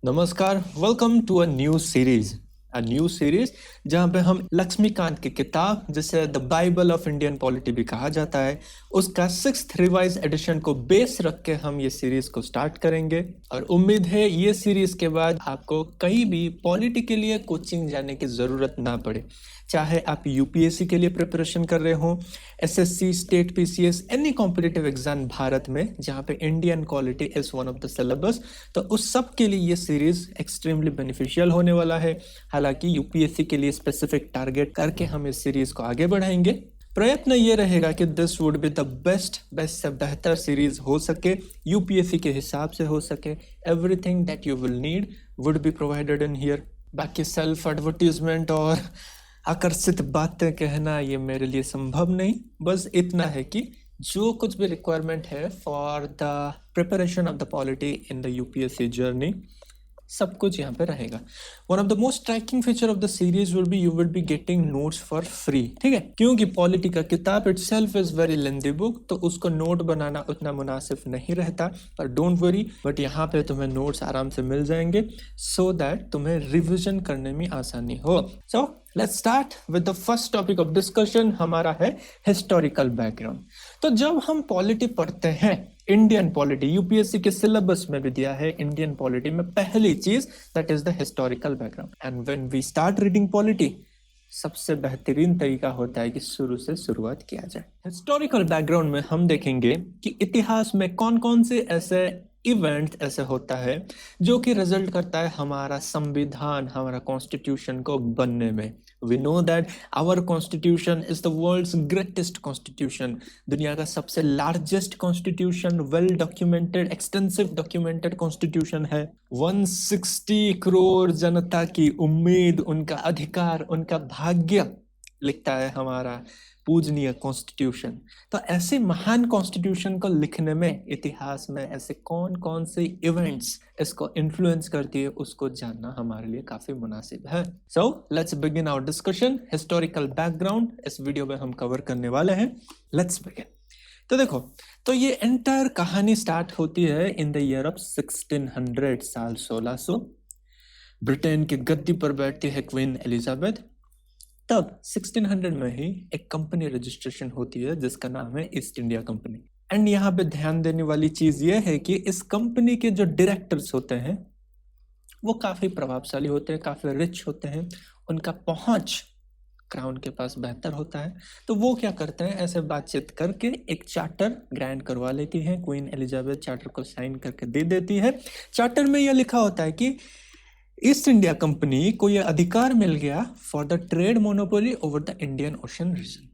नमस्कार, welcome to a new series जहाँ पे हम लक्ष्मीकांत की किताब जिसे the Bible of Indian polity भी कहा जाता है उसका 6th रिवाइज एडिशन को बेस रख के हम ये सीरीज को स्टार्ट करेंगे। और उम्मीद है ये सीरीज के बाद आपको कहीं भी पॉलिटी के लिए कोचिंग जाने की ज़रूरत ना पड़े, चाहे आप यूपीएससी के लिए प्रिपरेशन कर रहे हो, SSC, state PCS, any competitive exam Bharat में जहाँ पे Indian quality is one of the syllabus, तो उस सब के लिए ये सीरीज एक्सट्रीमली बेनिफिशियल होने वाला है। हालांकि यूपीएससी के लिए स्पेसिफिक टारगेट करके हम इस सीरीज को आगे बढ़ाएंगे। प्रयत्न ये रहेगा कि this would be the best से बेहतर सीरीज हो सके, यूपीएससी के हिसाब से हो सके। Everything that you will need would be provided in here. बाकी सेल्फ एडवर्टीजमेंट और आकर्षित बातें कहना ये मेरे लिए संभव नहीं। बस इतना है कि जो कुछ भी रिक्वायरमेंट है for the preparation of the polity in the UPSC journey, सब कुछ यहाँ पे रहेगा। One of the most striking feature of the series will be you will be getting notes for free. ठीक है, क्योंकि पॉलिटी का किताब itself is very lengthy book, तो उसको नोट बनाना उतना मुनासिब नहीं रहता। पर डोंट वरी, बट यहाँ पे तुम्हें नोट्स आराम से मिल जाएंगे सो दैट तुम्हें रिविजन करने में आसानी हो। So let's start with the first topic of discussion, हमारा है हिस्टोरिकल बैकग्राउंड। तो जब हम पॉलिटी पढ़ते हैं, इंडियन पॉलिटी यूपीएससी के सिलेबस में भी दिया है, इंडियन पॉलिटी में पहली चीज that is the historical background. And when we start reading polity, सबसे बेहतरीन तरीका होता है कि शुरू से शुरुआत किया जाए। हिस्टोरिकल बैकग्राउंड में हम देखेंगे कि इतिहास में कौन कौन से ऐसे इवेंट ऐसे होता है जो कि रिजल्ट करता है हमारा संविधान, हमारा कॉन्स्टिट्यूशन को बनने में। We know that our constitution is the world's greatest constitution, दुनिया का सबसे largest constitution, well documented, extensive documented constitution है। 160 करोड़ जनता की उम्मीद, उनका अधिकार, उनका भाग्य लिखता है हमारा पूजनीय कॉन्स्टिट्यूशन। तो ऐसे महान कॉन्स्टिट्यूशन को लिखने में इतिहास में ऐसे कौन कौन से इवेंट्स इसको इन्फ्लुएंस करती है, उसको जानना हमारे लिए काफी मुनासिब है। So let's begin our discussion. Historical background इस वीडियो में हम कवर करने वाले हैं। Let's begin. तो देखो, तो ये एंटायर कहानी स्टार्ट होती है इन द ईयर ऑफ 1600, साल 1600। ब्रिटेन की गद्दी पर बैठती है क्वीन एलिजाबेथ। तब 1600 में ही एक कंपनी रजिस्ट्रेशन होती है जिसका नाम है ईस्ट इंडिया कंपनी। एंड यहाँ पे ध्यान देने वाली चीज ये है कि इस कंपनी के जो डायरेक्टर्स होते हैं वो काफी प्रभावशाली होते हैं, काफी रिच होते हैं, उनका पहुंच क्राउन के पास बेहतर होता है। तो वो क्या करते हैं, ऐसे बातचीत करके एक चार्टर ग्रांट करवा लेती है क्वीन एलिजाबेथ, चार्टर को साइन करके दे देती है। चार्टर में यह लिखा होता है कि ईस्ट इंडिया कंपनी को यह अधिकार मिल गया for the trade monopoly over the Indian Ocean region.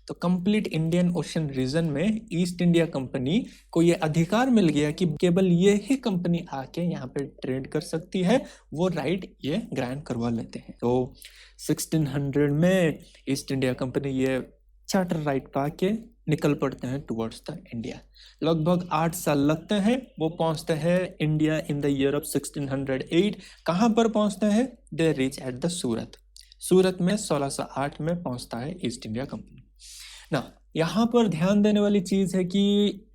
तो कंप्लीट इंडियन ओशन रीजन में ईस्ट इंडिया कंपनी को यह अधिकार मिल गया कि केवल ये ही कंपनी आके यहाँ पे ट्रेड कर सकती है, वो राइट ये ग्रांट करवा लेते हैं। तो 1600 में ईस्ट इंडिया कंपनी ये चार्टर राइट पा के निकल पड़ते हैं टुवर्ड्स द इंडिया। लगभग 8 साल लगते हैं, वो पहुंचते हैं India in the year of 1608। कहाँ पर पहुंचते हैं? दे रीच एट द सूरत। सूरत में 1608 में पहुंचता है ईस्ट इंडिया कंपनी। ना यहाँ पर ध्यान देने वाली चीज है कि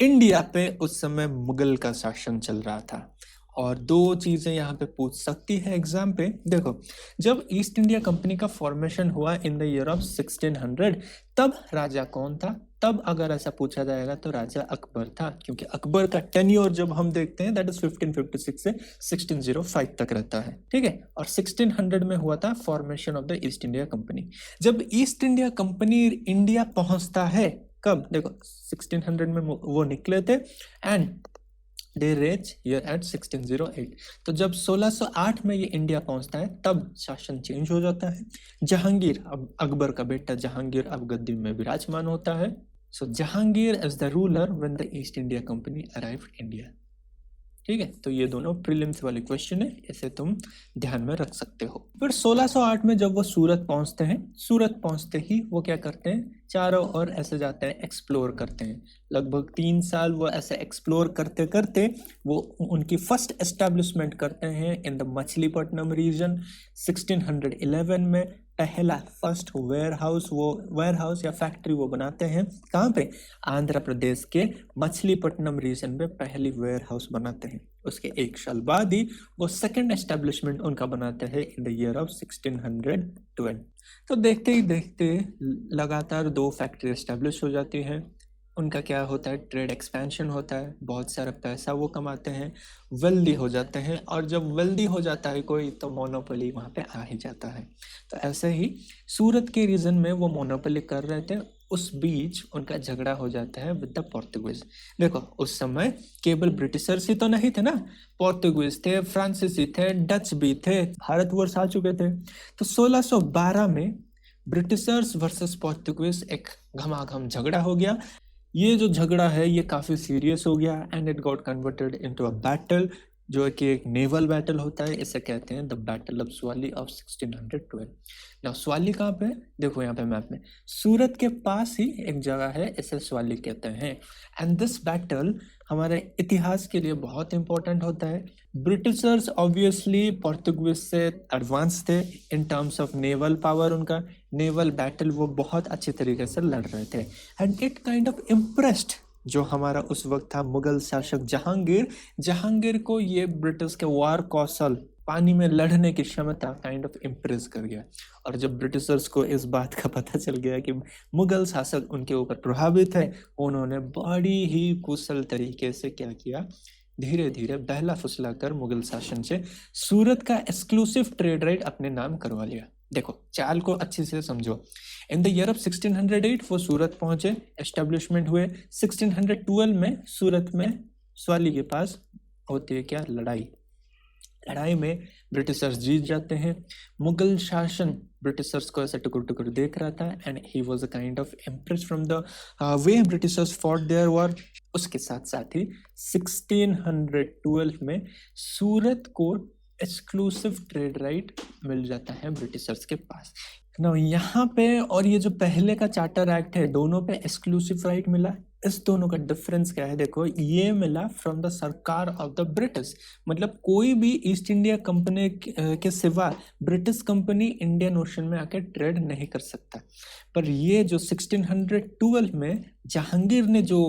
इंडिया पे उस समय मुगल का शासन चल रहा था। और दो चीजें यहाँ पे पूछ सकती है एग्जाम पे। देखो, जब ईस्ट इंडिया कंपनी का फॉर्मेशन हुआ इन द ईयर ऑफ 1600, तब राजा कौन था? तब अगर ऐसा पूछा जाएगा तो राजा अकबर था, क्योंकि अकबर का टेन्योर जब हम देखते हैं दैट इज 1556 से 1605 तक रहता है। ठीक है, और 1600 में हुआ था formation of the East India company. जब ईस्ट इंडिया कंपनी इंडिया पहुंचता है, कब? देखो 1600 में वो निकले थे and they reach here eight 1608। तो जब 1608 में ये इंडिया पहुंचता है तब शासन चेंज हो जाता है। जहांगीर, अब अकबर का बेटा जहांगीर अब गद्दी में विराजमान होता है। So Jahangir is the ruler when the East India Company arrived India. ठीक है, तो ये दोनों प्रीलिम्स वाले क्वेश्चन है, इसे तुम ध्यान में रख सकते हो। फिर 1608 में जब वो सूरत पहुंचते हैं, सूरत पहुंचते ही वो क्या करते हैं, चारों ओर ऐसे जाते हैं, एक्सप्लोर करते हैं। लगभग 3 साल वो ऐसे एक्सप्लोर करते करते वो उनकी फर्स्ट एस्टेब्लिशमेंट करते हैं इन द मछलीपट्टनम रीजन। 1611 में पहला फर्स्ट वेयर हाउस या फैक्ट्री वो बनाते हैं। कहाँ पे? आंध्र प्रदेश के मछलीपट्टनम रीजन में पहली वेयर हाउस बनाते हैं। उसके एक साल बाद ही वो सेकंड एस्टेब्लिशमेंट उनका बनाते हैं इन द ईयर ऑफ 1612। तो देखते ही देखते लगातार 2 फैक्ट्री एस्टेब्लिश हो जाती हैं। उनका क्या होता है, ट्रेड एक्सपेंशन होता है, बहुत सारा पैसा वो कमाते हैं, वेल्दी हो जाते हैं, और जब वेल्दी हो जाता है कोई तो मोनोपोली वहाँ पे आ ही जाता है। तो ऐसे ही सूरत के रीजन में वो मोनोपोली कर रहे थे, उस बीच उनका झगड़ा हो जाता है विद द पोर्तुगीज। देखो उस समय केवल ब्रिटिशर्स ही तो नहीं थे ना, पोर्तुगीज थे, फ्रांसीसी थे, डच भी थे, भारतवर्ष आ चुके थे। तो 1612 में ब्रिटिशर्स वर्सेस पोर्तुगीज एक घमाघम झगड़ा हो गया। ये जो झगड़ा है ये काफी सीरियस हो गया and it got converted into a battle, जो कि एक नेवल बैटल होता है। इसे कहते हैं the battle of Swally of 1612। Now Swally कहाँ पे है, देखो यहाँ पे मैप में, सूरत के पास ही एक जगह है, इसे स्वाली कहते हैं। एंड दिस बैटल हमारे इतिहास के लिए बहुत इंपॉर्टेंट होता है। ब्रिटिशर्स ऑब्वियसली पोर्तुगीज से एडवांस थे in terms of naval power, उनका नेवल बैटल वो बहुत अच्छे तरीके से लड़ रहे थे and it kind of impressed जो हमारा उस वक्त था मुगल शासक जहांगीर को ये ब्रिटिश के वार कौशल, पानी में लड़ने की क्षमता काइंड ऑफ इम्प्रेस कर गया। और जब ब्रिटिशर्स को इस बात का पता चल गया कि मुगल शासक उनके ऊपर प्रभावित है, उन्होंने बड़ी ही कुशल तरीके से क्या किया, धीरे धीरे बहला फुसला कर मुगल शासन से सूरत का एक्सक्लूसिव ट्रेड राइट अपने नाम करवा लिया। देखो चाल को अच्छे से समझो। इन द ईयर ऑफ 1608 वो सूरत पहुंचे, एस्टेब्लिशमेंट हुए। 1612 में सूरत में स्वाली के पास होती है क्या, लड़ाई में ब्रिटिशर्स जीत जाते हैं। मुगल शासन ब्रिटिशर्स को ऐसे टुकुर टुकुर देख रहा था and he was a kind of impressed from the way Britishers fought their war. उसके साथ साथ ही 1612 में सूरत को एक्सक्लूसिव ट्रेड राइट मिल जाता है ब्रिटिशर्स के पास ना। यहाँ पे और ये जो पहले का चार्टर एक्ट है, दोनों पे एक्सक्लूसिव राइट मिला। इस दोनों का डिफरेंस क्या है, देखो ये मिला फ्रॉम द सरकार ऑफ द ब्रिटिश, मतलब कोई भी ईस्ट इंडिया कंपनी के सिवा ब्रिटिश कंपनी इंडियन ओशन में आके ट्रेड नहीं कर सकता। पर ये जो 1612 में जहांगीर ने जो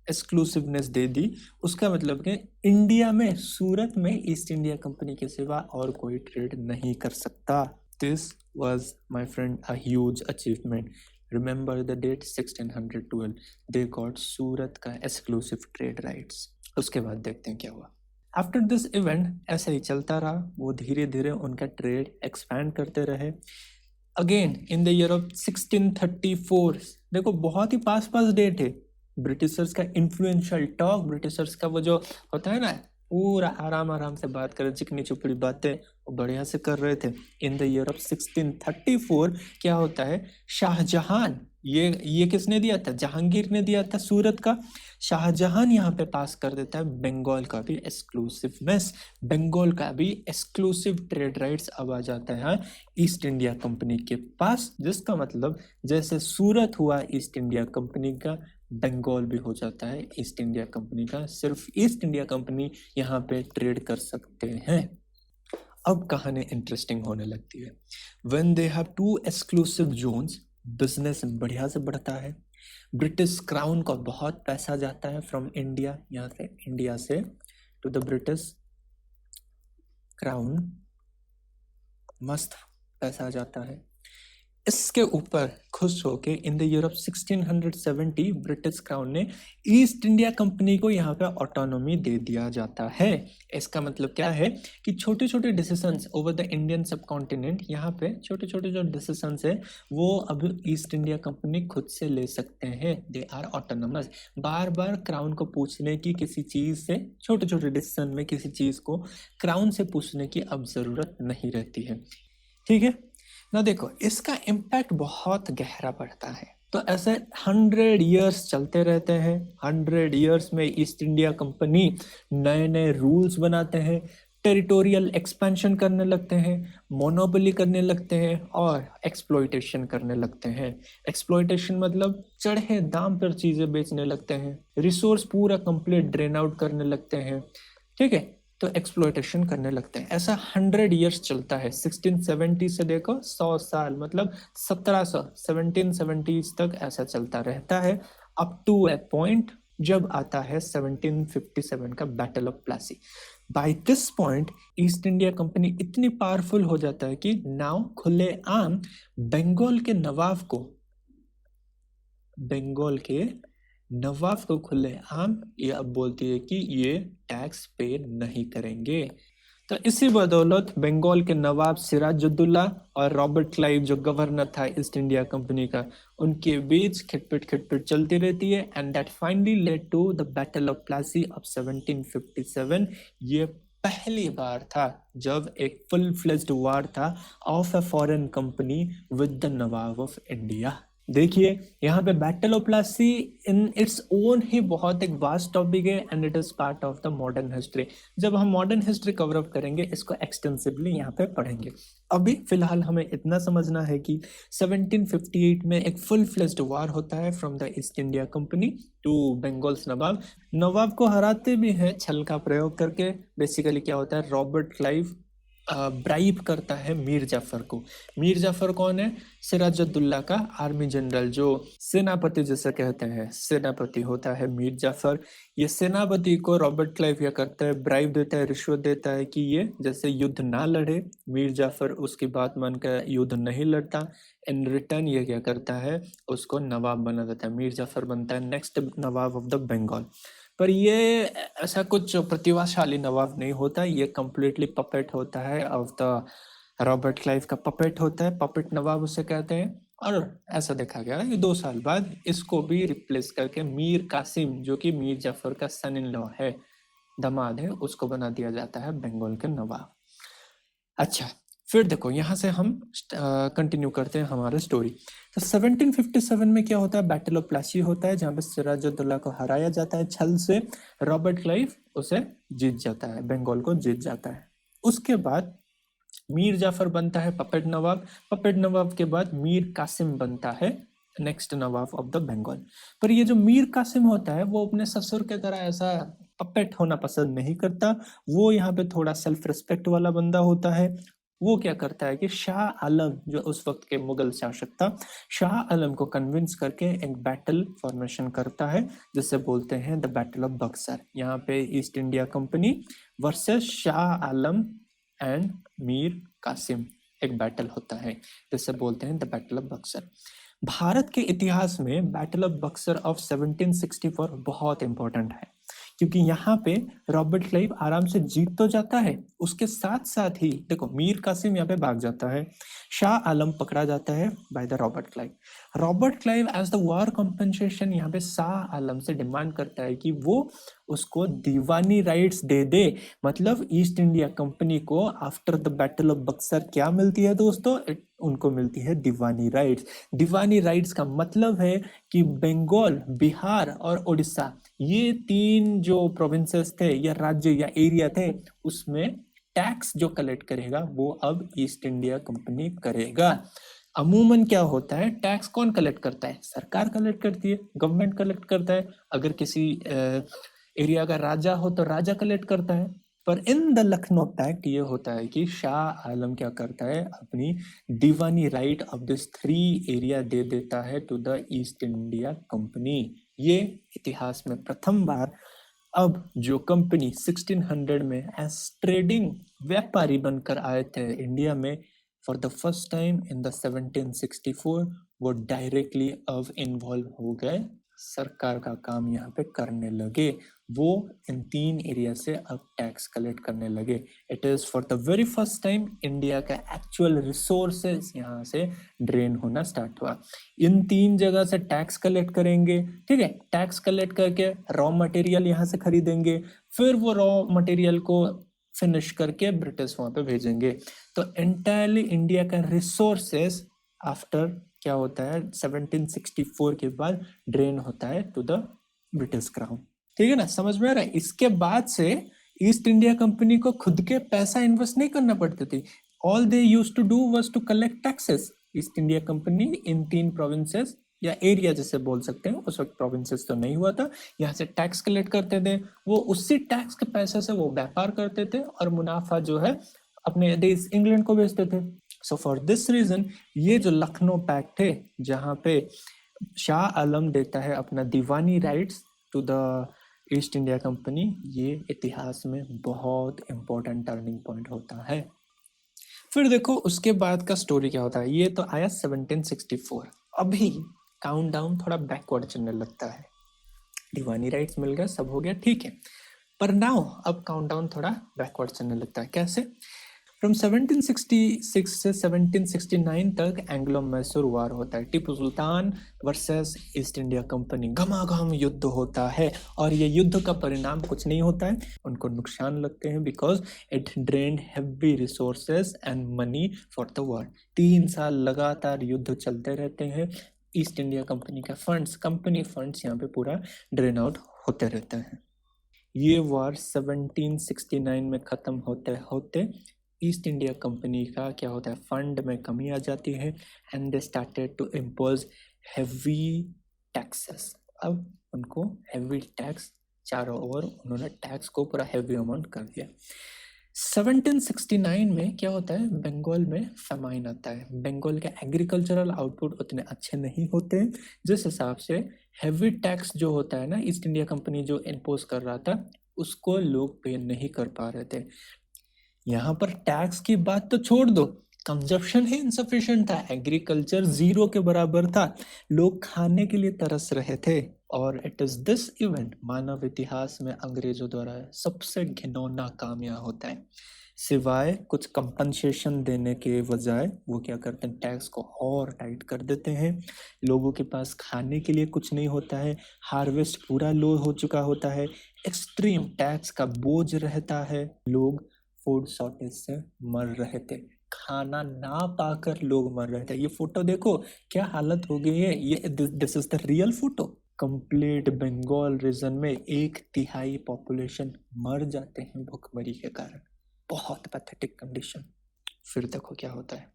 एक्सक्लूसिवनेस दे दी, उसका मतलब कि इंडिया में सूरत में ईस्ट इंडिया कंपनी के सिवा और कोई ट्रेड नहीं कर सकता। This was, my friend, a huge achievement. Remember the date 1612. They got सूरत का exclusive trade rights. उसके बाद देखते हैं क्या हुआ। After this event ऐसा ही चलता रहा, वो धीरे धीरे उनका ट्रेड एक्सपैंड करते रहे। Again in the year of 1634, देखो बहुत ही पास डेट है। ब्रिटिशर्स का इन्फ्लुएंशियल टॉक, ब्रिटिशर्स का वो जो होता है ना, पूरा आराम से बात कर, चिकनी चुपड़ी बातें वो बढ़िया से कर रहे थे। इन द ईयर ऑफ 1634 क्या होता है, शाहजहां, ये किसने दिया था, जहांगीर ने दिया था सूरत का। शाहजहां यहाँ पे पास कर देता है बंगाल का भी एक्सक्लूसिवनेस, बंगाल का भी एक्सक्लूसिव ट्रेड राइट्स अब आ जाता है ईस्ट इंडिया कंपनी के पास। जिसका मतलब जैसे सूरत हुआ ईस्ट इंडिया कंपनी का, बंगाल भी हो जाता है ईस्ट इंडिया कंपनी का। सिर्फ ईस्ट इंडिया कंपनी यहाँ पे ट्रेड कर सकते हैं। अब कहानी इंटरेस्टिंग होने लगती है। When they have to exclusive zones, business बढ़िया से बढ़ता है। ब्रिटिश क्राउन को बहुत पैसा जाता है फ्रॉम इंडिया, यहाँ से इंडिया से टू द ब्रिटिश क्राउन, मस्त पैसा जाता है। इसके ऊपर खुश होके in the year of 1670 British crown ने ईस्ट इंडिया कंपनी को यहाँ पे ऑटोनॉमी दे दिया जाता है। इसका मतलब क्या है कि छोटे छोटे डिसीजंस ओवर द इंडियन सब कॉन्टिनेंट, यहाँ पे छोटे छोटे जो डिसीजंस है वो अब ईस्ट इंडिया कंपनी खुद से ले सकते हैं। They are autonomous. बार बार क्राउन को पूछने की किसी चीज से, छोटे छोटे डिसीजन में किसी चीज को क्राउन से पूछने की अब जरूरत नहीं रहती है। ठीक है ना, देखो इसका इम्पैक्ट बहुत गहरा पड़ता है। तो ऐसे 100 इयर्स चलते रहते हैं। 100 इयर्स में ईस्ट इंडिया कंपनी नए नए रूल्स बनाते हैं, टेरिटोरियल एक्सपेंशन करने लगते हैं, मोनोपोली करने लगते हैं और एक्सप्लॉयटेशन करने लगते हैं। एक्सप्लॉयटेशन मतलब चढ़े दाम पर चीजें बेचने लगते हैं, रिसोर्स पूरा कंप्लीट ड्रेन आउट करने लगते हैं। ठीक है, तो एक्सप्लॉयटेशन करने लगते हैं। ऐसा 100 इयर्स चलता है। 1670 से देखो 100 साल, मतलब 1770 तक ऐसा चलता रहता है, अप टू ए पॉइंट जब आता है 1757 का battle of Plassey. By this point East India company इतनी पावरफुल हो जाता है कि नाउ खुलेआम बंगाल के नवाब को खुलेआम ये अब बोलती है कि ये टैक्स पे नहीं करेंगे। तो इसी बदौलत बंगाल के नवाब सिराजुद्दौला और रॉबर्ट क्लाइव जो गवर्नर था ईस्ट इंडिया कंपनी का, उनके बीच खिटपिट चलती रहती है and that finally led to the battle of Plassey of 1757। ये पहली बार था जब एक फुल फ्लेज्ड वार था of a foreign company with the nawab of India. देखिए यहाँ पे battle of Plassey in its own ही बहुत एक वास्ट टॉपिक है and it is part of the modern history. जब हम मॉडर्न हिस्ट्री कवर अप करेंगे इसको एक्सटेंसिवली यहाँ पे पढ़ेंगे। अभी फिलहाल हमें इतना समझना है कि 1758 में एक फुल फ्लेज्ड वार होता है from the East India Company to Bengal's nawab को हराते भी हैं छल का प्रयोग करके। बेसिकली क्या होता है, रॉबर्ट क्लाइव ब्राइब करता है मीर जाफर को। मीर जाफर कौन है? सिराजुद्दौला का आर्मी जनरल, जो सेनापति जैसे कहते हैं, सेनापति होता है मीर जाफर। ये सेनापति को रॉबर्ट क्लाइव क्या करता है, ब्राइब देता है, रिश्वत देता है कि ये जैसे युद्ध ना लड़े। मीर जाफर उसकी बात मानकर युद्ध नहीं लड़ता। इन रिटर्न ये क्या करता है, उसको नवाब बना देता है। मीर जाफर बनता है next Nawab of the Bengal. पर ये ऐसा कुछ प्रतिभाशाली नवाब नहीं होता, ये कंप्लीटली पपेट होता है ऑफ द रॉबर्ट क्लाइव का पपेट होता है, पपेट नवाब उसे कहते हैं। और ऐसा देखा गया कि 2 साल बाद इसको भी रिप्लेस करके मीर कासिम, जो कि मीर जाफर का सन इन लॉ है, दामाद है, उसको बना दिया जाता है बंगाल के नवाब। अच्छा, फिर देखो यहाँ से हम कंटिन्यू करते हैं हमारा स्टोरी। तो 1757 में क्या होता है, बैटल ऑफ प्लासी होता है, जहाँ पे सिराजुद्दौला को हराया जाता है छल से। रॉबर्ट क्लाइव उसे जीत जाता है, बंगाल को जीत जाता है। उसके बाद मीर जाफर बनता है पपेट नवाब। पपेट नवाब के बाद मीर कासिम बनता है next Nawab of the Bengal. पर ये जो मीर कासिम होता है वो अपने ससुर के तरह ऐसा पपेट होना पसंद नहीं करता। वो यहाँ पे थोड़ा सेल्फ रिस्पेक्ट वाला बंदा होता है। वो क्या करता है कि शाह आलम, जो उस वक्त के मुगल शासक था, शाह आलम को कन्विंस करके एक बैटल फॉर्मेशन करता है जिसे बोलते हैं द बैटल ऑफ बक्सर। यहाँ पे East India company versus Shah Alam and Mir Qasim एक बैटल होता है जिसे बोलते हैं the battle of Buxar. Bharat के इतिहास में बैटल ऑफ बक्सर ऑफ 1764 बहुत इंपॉर्टेंट है, क्योंकि यहाँ पे रॉबर्ट क्लाइव आराम से जीत तो जाता है, उसके साथ साथ ही देखो मीर कासिम यहाँ पे भाग जाता है, शाह आलम पकड़ा जाता है by the Robert Clive. Robert Clive as the war compensation यहाँ पे शाह आलम से डिमांड करता है कि वो उसको दीवानी राइट्स दे दे। मतलब ईस्ट इंडिया कंपनी को after the battle of Buxar क्या मिलती है दोस्तों, उनको मिलती है दीवानी राइट्स। दीवानी राइट्स का मतलब है कि बंगाल, बिहार और उड़ीसा, ये 3 जो प्रोविंसेस थे या राज्य या एरिया थे, उसमें टैक्स जो कलेक्ट करेगा वो अब ईस्ट इंडिया कंपनी करेगा। अमूमन क्या होता है, टैक्स कौन कलेक्ट करता है? सरकार कलेक्ट करती है, गवर्नमेंट कलेक्ट करता है। अगर किसी एरिया का राजा हो तो राजा कलेक्ट करता है। पर इन द लखनऊ पैक्ट ये होता है कि शाह आलम क्या करता है, अपनी diwani right of this 3 area दे देता है to the East India company. ये इतिहास में प्रथम बार अब जो कंपनी 1600 में एज ट्रेडिंग व्यापारी बनकर आए थे इंडिया में, for the first time in the 1764 वो डायरेक्टली अब इन्वॉल्व हो गए, सरकार का काम यहाँ पे करने लगे। वो इन 3 एरिया से अब टैक्स कलेक्ट करने लगे। It is for the very first time India का एक्चुअल रिसोर्सेज यहाँ से ड्रेन होना स्टार्ट हुआ। इन 3 जगह से टैक्स कलेक्ट करेंगे, ठीक है। टैक्स कलेक्ट करके रॉ मटेरियल यहाँ से खरीदेंगे, फिर वो रॉ मटेरियल को फिनिश करके ब्रिटिश वहां पे भेजेंगे। तो एंटायरली इंडिया का रिसोर्सेस आफ्टर क्या होता है 1764 के बाद ड्रेन होता है टू द ब्रिटिश क्राउन। ठीक है ना, समझ में आ रहा है। इसके बाद से ईस्ट इंडिया कंपनी को खुद के पैसा इन्वेस्ट नहीं करना पड़ती थी। All they used to do was to collect taxes. East India company in 3 provinces या एरिया जैसे बोल सकते हैं, उस वक्त प्रोविंसेस तो नहीं हुआ था, यहाँ से टैक्स कलेक्ट करते थे। वो उसी टैक्स के पैसे से वो व्यापार करते थे और मुनाफा जो है अपने देश इंग्लैंड को भेजते थे। सो फॉर दिस रीजन ये जो लखनऊ पैक्ट है, जहाँ पे शाह आलम देता है अपना diwani rights to the East India company ये इतिहास में बहुत इंपॉर्टेंट टर्निंग पॉइंट होता है। फिर देखो उसके बाद का स्टोरी क्या होता है। ये तो आया 1764। अभी काउंटडाउन थोड़ा बैकवर्ड चलने लगता है। दीवानी राइट्स मिल गए, सब हो गया, ठीक है। पर नाउ अब काउंटडाउन थोड़ा बैकवर्ड चलने लगता है। कैसे? फ्रॉम 1766 से 1769 तक एंग्लो मैसूर वार होता है। Tipu Sultan versus east India company, घमाघम युद्ध होता है। और ये युद्ध का परिणाम कुछ नहीं होता है, उनको नुकसान लगते हैं because it drained heavy resources and money for the war. 3 साल लगातार युद्ध चलते रहते हैं। ईस्ट इंडिया कंपनी का फंड्स, कंपनी फंड्स यहाँ पे पूरा ड्रेन आउट होते रहते हैं। ये वॉर 1769 में खत्म होते होते ईस्ट इंडिया कंपनी का क्या होता है, फंड में कमी आ जाती है and they started to impose heavy taxes. अब उनको हेवी टैक्स, चारों ओर उन्होंने टैक्स को पूरा हेवी अमाउंट कर दिया। 1769 में क्या होता है, बंगाल में फेमाइन आता है। बंगाल के एग्रीकल्चरल आउटपुट उतने अच्छे नहीं होते, जिस हिसाब से हेवी टैक्स जो होता है ना, ईस्ट इंडिया कंपनी जो इम्पोज कर रहा था उसको लोग पे नहीं कर पा रहे थे। यहाँ पर टैक्स की बात तो छोड़ दो, कंजप्शन ही इनसफिशिएंट था, एग्रीकल्चर जीरो के बराबर था, लोग खाने के लिए तरस रहे थे। और इट इज दिस इवेंट मानव इतिहास में अंग्रेजों द्वारा सबसे घिनौना काम यहाँ होता है। सिवाय कुछ कंपनसेशन देने के बजाय वो क्या करते हैं, टैक्स को और टाइट कर देते हैं। लोगों के पास खाने के लिए कुछ नहीं होता है, हार्वेस्ट पूरा लो हो चुका होता है, एक्सट्रीम टैक्स का बोझ रहता है, लोग फूड शॉर्टेज से मर रहे थे, खाना ना पाकर लोग मर रहे थे। ये फोटो देखो क्या हालत हो गई है, ये this is the real photo. Complete Bengal region में 1/3 पॉपुलेशन मर जाते हैं भूखमरी के कारण। बहुत पैथेटिक कंडीशन। फिर देखो क्या होता है।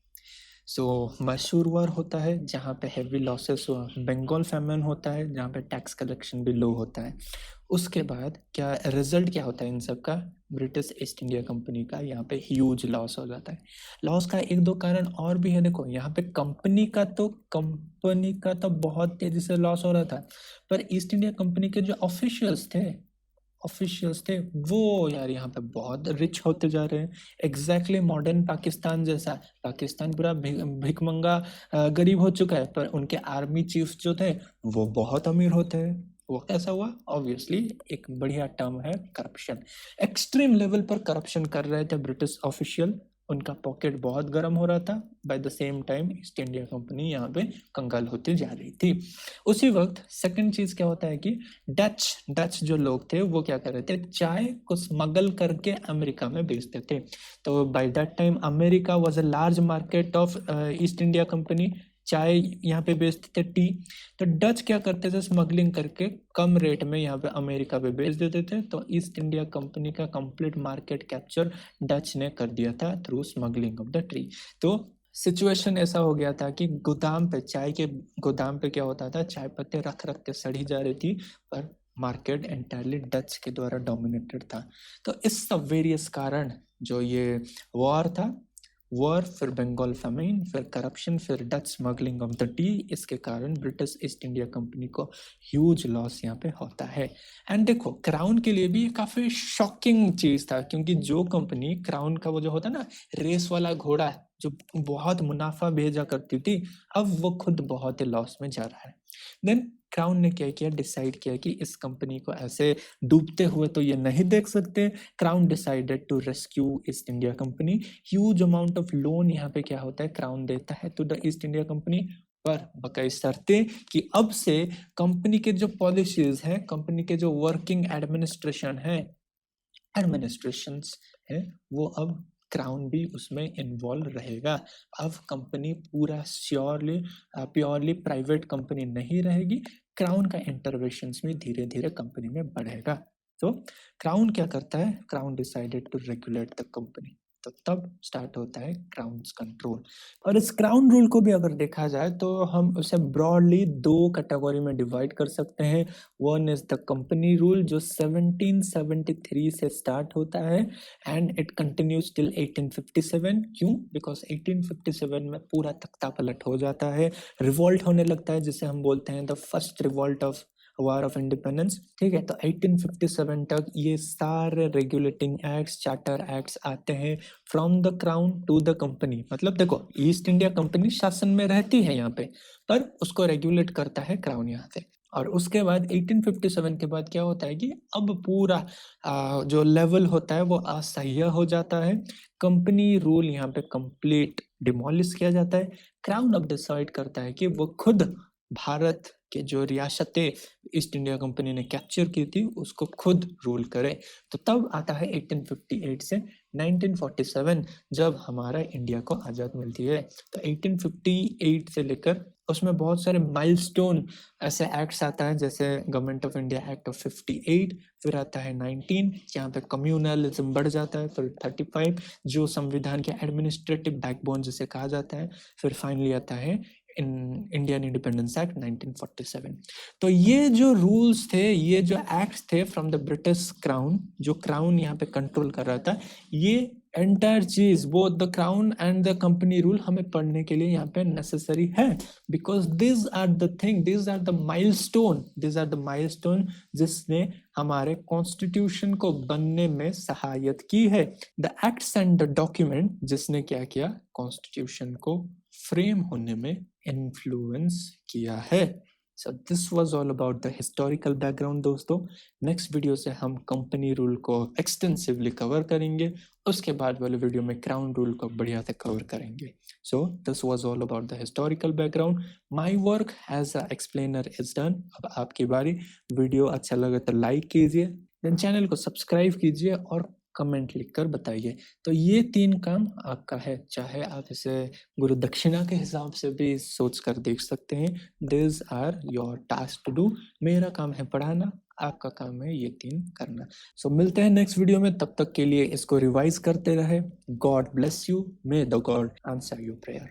मैसूर वार होता है जहाँ पे हेवी लॉसेस हुआ, बंगाल फैमिन होता है जहाँ पे टैक्स कलेक्शन भी लो होता है। उसके बाद क्या रिजल्ट क्या होता है इन सब का, ब्रिटिश ईस्ट इंडिया कंपनी का यहाँ पे ह्यूज लॉस हो जाता है। लॉस का 1-2 कारण और भी है। देखो यहाँ पे कंपनी का तो बहुत तेजी से लॉस हो रहा था, पर ईस्ट इंडिया कंपनी के जो ऑफिशियल्स थे वो यार यहाँ पे बहुत रिच होते जा रहे हैं। एग्जैक्टली मॉडर्न पाकिस्तान जैसा। पाकिस्तान पूरा भिखमंगा गरीब हो चुका है, पर उनके आर्मी चीफ जो थे वो बहुत अमीर होते हैं। वो कैसा हुआ? ऑब्वियसली एक बढ़िया टर्म है करप्शन। एक्सट्रीम लेवल पर करप्शन कर रहे थे ब्रिटिश ऑफिशियल, उनका पॉकेट बहुत गर्म हो रहा था। By the same time east India company यहाँ पे कंगाल होती जा रही थी। उसी वक्त सेकंड चीज क्या होता है कि डच जो लोग थे वो क्या कर रहे थे, चाय को स्मगल करके अमेरिका में बेचते थे। तो by that time America was a large market of east India company. चाय यहाँ पे बेचते थे, टी। तो डच क्या करते थे, स्मगलिंग करके कम रेट में यहाँ पे अमेरिका पे बेच देते थे। तो ईस्ट इंडिया कंपनी का कंप्लीट मार्केट कैप्चर डच ने कर दिया था through smuggling of the T. तो सिचुएशन ऐसा हो गया था कि चाय के गोदाम पे क्या होता था, चाय पत्ते रख के सड़ी जा रही थी, पर मार्केट एंटायरली डच के द्वारा डोमिनेटेड था। तो इस सब वेरियस कारण जो ये वॉर था, वॉर, फिर बंगाल फेमाइन, फिर करप्शन, फिर Dutch smuggling of the T, इसके कारण ब्रिटिश ईस्ट इंडिया कंपनी को ह्यूज लॉस यहाँ पे होता है। एंड देखो क्राउन के लिए भी ये काफी शॉकिंग चीज था, क्योंकि जो कंपनी क्राउन का वो जो होता है ना रेस वाला घोड़ा जो बहुत मुनाफा भेजा करती थी, अब वो खुद बहुत ही लॉस में जा रहा है। देन क्राउन ने क्या किया, डिसाइड किया कि इस कंपनी को ऐसे डूबते हुए तो ये नहीं देख सकते। Crown decided to rescue East India company. Huge amount of loan यहाँ पे क्या होता है, क्राउन देता है to the East India company, पर बकाई शर्तें कि अब से कंपनी के जो पॉलिसीज हैं, कंपनी के जो वर्किंग एडमिनिस्ट्रेशंस है, वो अब क्राउन भी उसमें इन्वॉल्व रहेगा। अब कंपनी पूरा प्योरली प्राइवेट कंपनी नहीं रहेगी, क्राउन का इंटरवेंशंस में धीरे धीरे कंपनी में बढ़ेगा। तो क्राउन क्या करता है, crown decided to regulate the company. तो तब स्टार्ट होता है क्राउन्स कंट्रोल। और इस क्राउन रूल को भी अगर देखा जाए तो हम उसे ब्रॉडली 2 कैटेगरी में डिवाइड कर सकते हैं। One is the company rule जो 1773 से स्टार्ट होता है एंड इट कंटिन्यूज टिल 1857। क्यों? बिकॉज 1857 में पूरा तख्ता पलट हो जाता है, रिवॉल्ट होने लगता है, जिसे हम बोलते हैं the first revolt of war of independence, ठीक है। तो 1857 तक ये सारे रेगुलेटिंग एक्ट्स, चार्टर एक्ट्स आते हैं from the crown to the company. मतलब देखो, ईस्ट इंडिया कंपनी शासन में रहती है यहाँ पे, पर उसको रेगुलेट करता है क्राउन यहाँ से। और उसके बाद 1857 के बाद क्या होता है कि अब पूरा जो लेवल होता है वो असह्य हो जाता है। कंपनी रूल यहाँ पे कंप्लीट डिमोलिश किया जाता है। क्राउन अब डिसाइड करता है कि वो खुद भारत के जो रियासतें ईस्ट इंडिया कंपनी ने कैप्चर की थी उसको खुद रूल करे। तो तब आता है 1858 से 1947 जब हमारा इंडिया को आज़ाद मिलती है। तो 1858 से लेकर उसमें बहुत सारे माइलस्टोन ऐसे एक्ट्स आता है, जैसे government of India act of 58, फिर आता है 19 जहाँ पे कम्युनलिज्म बढ़ जाता है, फिर 35 जो संविधान के एडमिनिस्ट्रेटिव बैकबोन जिसे कहा जाता है, फिर फाइनली आता है इंडियन इंडिपेंडेंस एक्ट 1947। तो ये जो रूल्स थे, ये जो एक्ट्स थे फ्रॉम द ब्रिटिश क्राउन, जो क्राउन यहाँ पे कंट्रोल कर रहा था, ये एंटायर चीज both the crown and the company rule हमें पढ़ने के लिए यहाँ पे नेसेसरी है, because this are the thing, this are the milestone, this are the milestone जिसने हमारे कॉन्स्टिट्यूशन को बनने में सहायता की है। The acts and the document जिसने क्या किया, कॉन्स्टिट्यूशन को फ्रेम होने में इन्फ्लुएंस किया है। So this was all about the historical background दोस्तों। नेक्स्ट वीडियो से हम कंपनी रूल को एक्सटेंसिवली कवर करेंगे, उसके बाद वाले वीडियो में क्राउन रूल को बढ़िया से कवर करेंगे। So this was all about the historical background. My work as a explainer is done. अब आपकी बारी। वीडियो अच्छा लगे तो लाइक कीजिए, देन चैनल को सब्सक्राइब कीजिए और कमेंट लिखकर बताइए। तो ये 3 काम आपका है, चाहे आप इसे गुरु दक्षिणा के हिसाब से भी सोच कर देख सकते हैं। This are your task to do. मेरा काम है पढ़ाना, आपका काम है ये 3 करना। सो मिलते हैं नेक्स्ट वीडियो में, तब तक के लिए इसको रिवाइज करते रहे। God bless you, may the God answer your prayer.